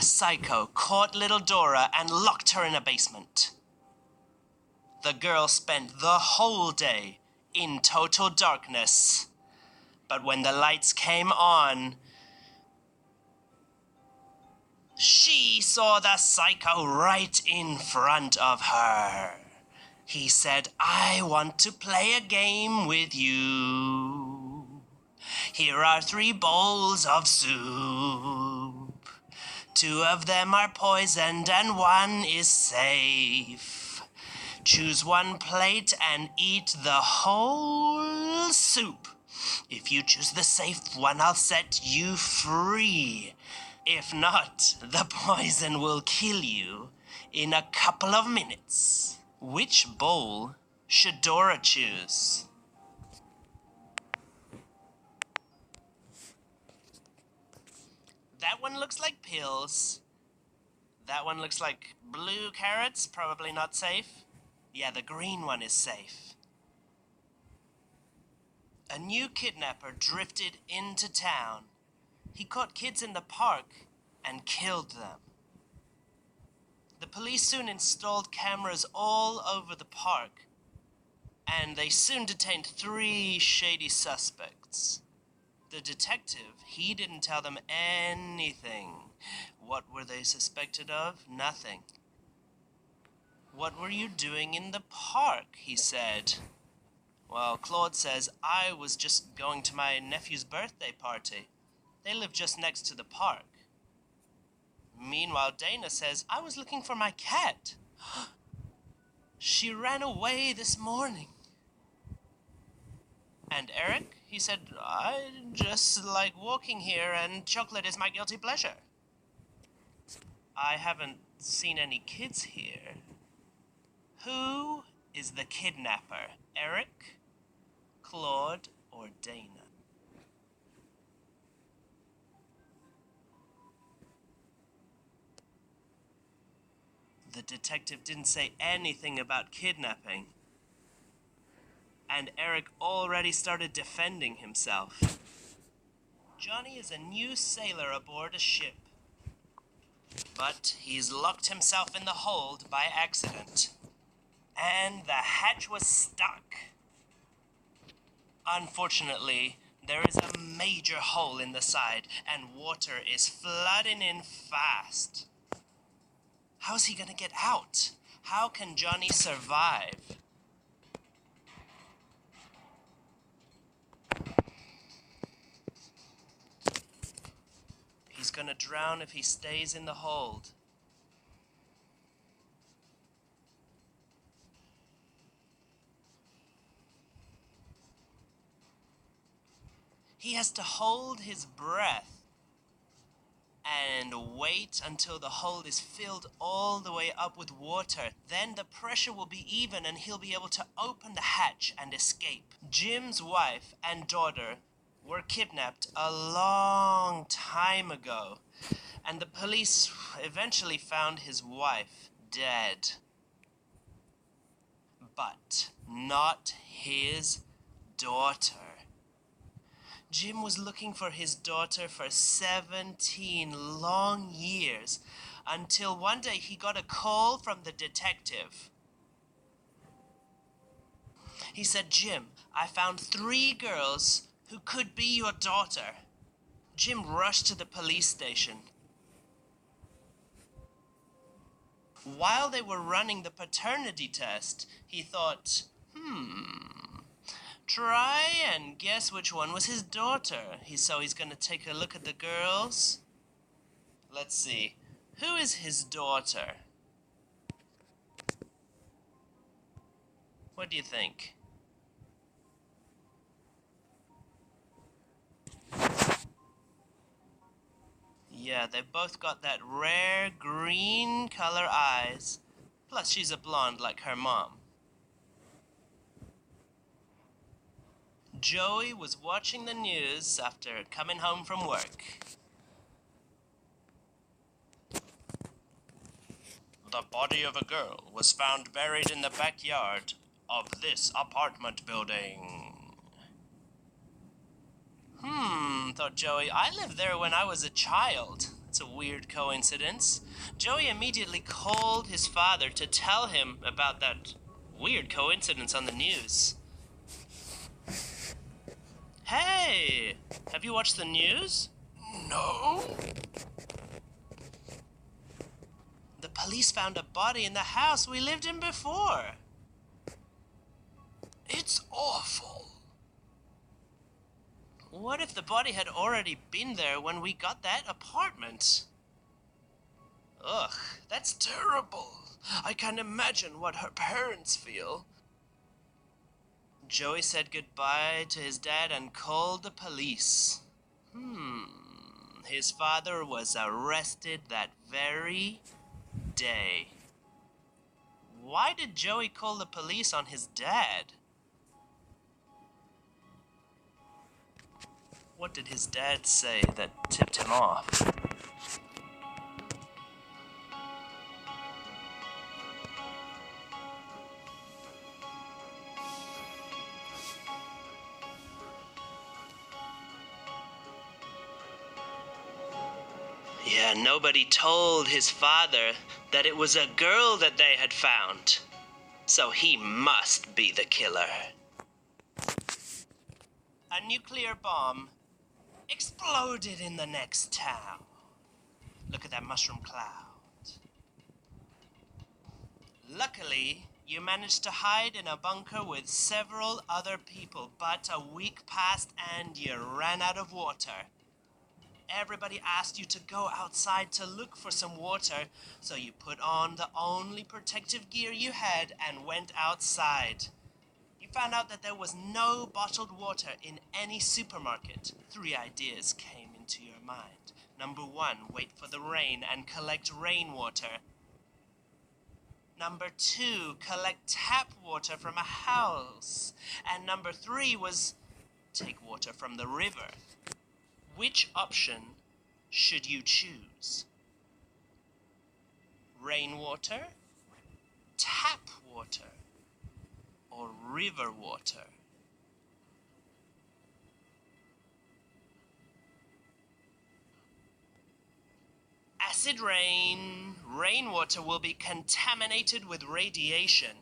psycho caught little Dora and locked her in a basement. The girl spent the whole day in total darkness. But when the lights came on, she saw the psycho right in front of her. He said, "I want to play a game with you. Here are 3 bowls of soup. 2 of them are poisoned and 1 is safe. Choose 1 plate and eat the whole soup. If you choose the safe one, I'll set you free. If not, the poison will kill you in a couple of minutes." Which bowl should Dora choose? That one looks like pills. That one looks like blue carrots, probably not safe. Yeah, the green one is safe. A new kidnapper drifted into town. He caught kids in the park and killed them. The police soon installed cameras all over the park, and they soon detained 3 shady suspects. The detective, he didn't tell them anything. What were they suspected of? Nothing. "What were you doing in the park?" he said. Well, Claude says, "I was just going to my nephew's birthday party. They live just next to the park." Meanwhile, Dana says, "I was looking for my cat. She ran away this morning." And Eric, he said, "I just like walking here and chocolate is my guilty pleasure. I haven't seen any kids here." Who is the kidnapper? Eric, Claude, or Dana? The detective didn't say anything about kidnapping, and Eric already started defending himself. Johnny is a new sailor aboard a ship, but he's locked himself in the hold by accident, and the hatch was stuck. Unfortunately, there is a major hole in the side, and water is flooding in fast. How's he gonna get out? How can Johnny survive? He's gonna drown if he stays in the hold. He has to hold his breath and wait until the hold is filled all the way up with water. Then the pressure will be even and he'll be able to open the hatch and escape. Jim's wife and daughter were kidnapped a long time ago, and the police eventually found his wife dead. But not his daughter. Jim was looking for his daughter for 17 long years, until one day he got a call from the detective. He said, "Jim, I found 3 girls who could be your daughter." Jim rushed to the police station. While they were running the paternity test, he thought, try and guess which one was his daughter. So he's going to take a look at the girls. Let's see. Who is his daughter? What do you think? Yeah, they've both got that rare green color eyes. Plus, she's a blonde like her mom. Joey was watching the news after coming home from work. The body of a girl was found buried in the backyard of this apartment building. Thought Joey, I lived there when I was a child. That's a weird coincidence. Joey immediately called his father to tell him about that weird coincidence on the news. Hey, have you watched the news? No. The police found a body in the house we lived in before. It's awful. What if the body had already been there when we got that apartment? Ugh, That's terrible. I can't imagine what her parents feel. Joey said goodbye to his dad and called the police. His father was arrested that very day. Why did Joey call the police on his dad? What did his dad say that tipped him off? Yeah, nobody told his father that it was a girl that they had found. So he must be the killer. A nuclear bomb exploded in the next town. Look at that mushroom cloud. Luckily, you managed to hide in a bunker with several other people, but a week passed and you ran out of water. Everybody asked you to go outside to look for some water, so you put on the only protective gear you had and went outside. You found out that there was no bottled water in any supermarket. 3 ideas came into your mind. Number 1, wait for the rain and collect rainwater. Number 2, collect tap water from a house. And number 3 was take water from the river. Which option should you choose? Rainwater, tap water, or river water? Acid rain. Rainwater will be contaminated with radiation.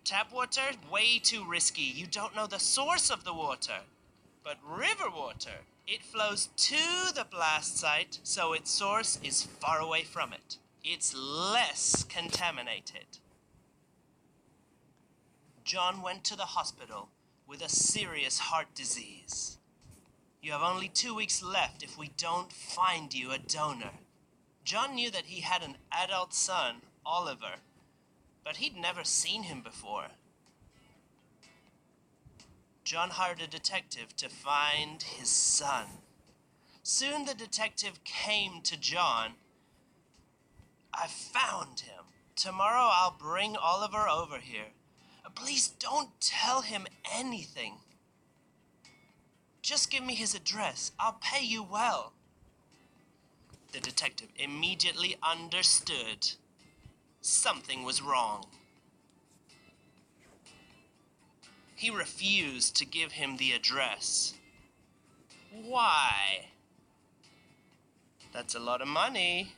Tap water, way too risky. You don't know the source of the water. But river water, it flows to the blast site, so its source is far away from it. It's less contaminated. John went to the hospital with a serious heart disease. You have only 2 weeks left if we don't find you a donor. John knew that he had an adult son, Oliver, but he'd never seen him before. John hired a detective to find his son. Soon the detective came to John. I found him. Tomorrow I'll bring Oliver over here. Please don't tell him anything. Just give me his address. I'll pay you well. The detective immediately understood. Something was wrong. He refused to give him the address. Why? That's a lot of money.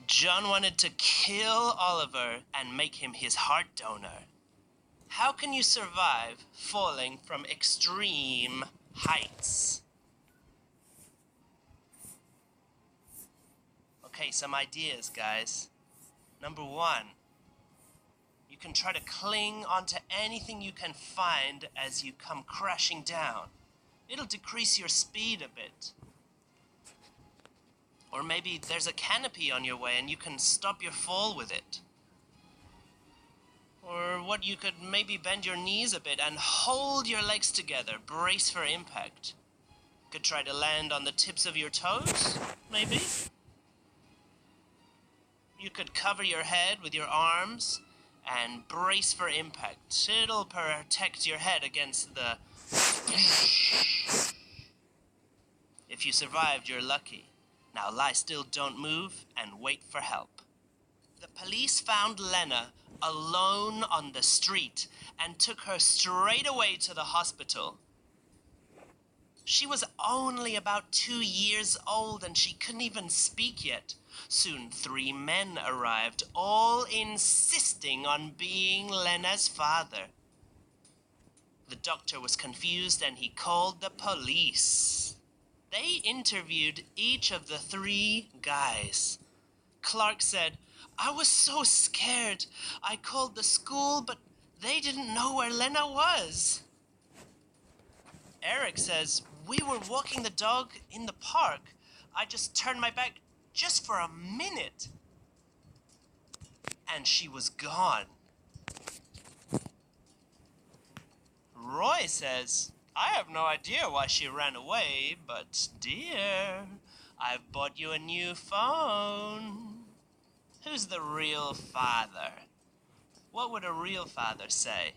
John wanted to kill Oliver and make him his heart donor. How can you survive falling from extreme heights? Okay, some ideas, guys. Number 1, you can try to cling onto anything you can find as you come crashing down. It'll decrease your speed a bit. Or maybe there's a canopy on your way and you can stop your fall with it. Or what, you could maybe bend your knees a bit and hold your legs together, brace for impact. Could try to land on the tips of your toes, maybe. You could cover your head with your arms and brace for impact. It'll protect your head against the... If you survived, you're lucky. Now lie still, don't move, and wait for help. The police found Lena alone on the street and took her straight away to the hospital. She was only about 2 years old and she couldn't even speak yet. Soon 3 men arrived, all insisting on being Lena's father. The doctor was confused and he called the police. They interviewed each of the 3 guys. Clark said, "I was so scared. I called the school, but they didn't know where Lena was." Eric says, "We were walking the dog in the park. I just turned my back just for a minute, and she was gone." Roy says, "I have no idea why she ran away, but dear, I've bought you a new phone." Who's the real father? What would a real father say?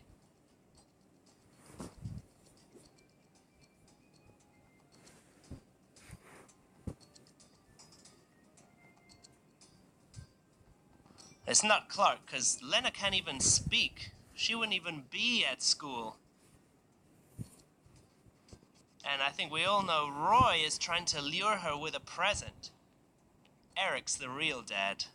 It's not Clark, because Lena can't even speak. She wouldn't even be at school. And I think we all know Roy is trying to lure her with a present. Eric's the real dad.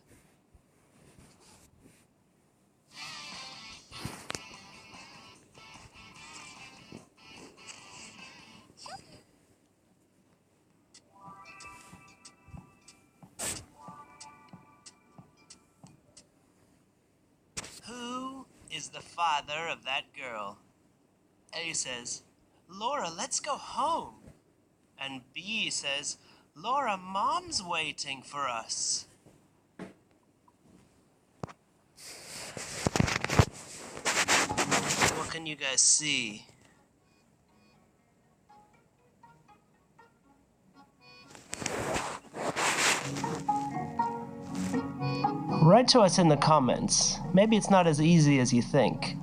Who is the father of that girl? A says, "Laura, let's go home." And B says, "Laura, Mom's waiting for us." What can you guys see? Write to us in the comments. Maybe it's not as easy as you think.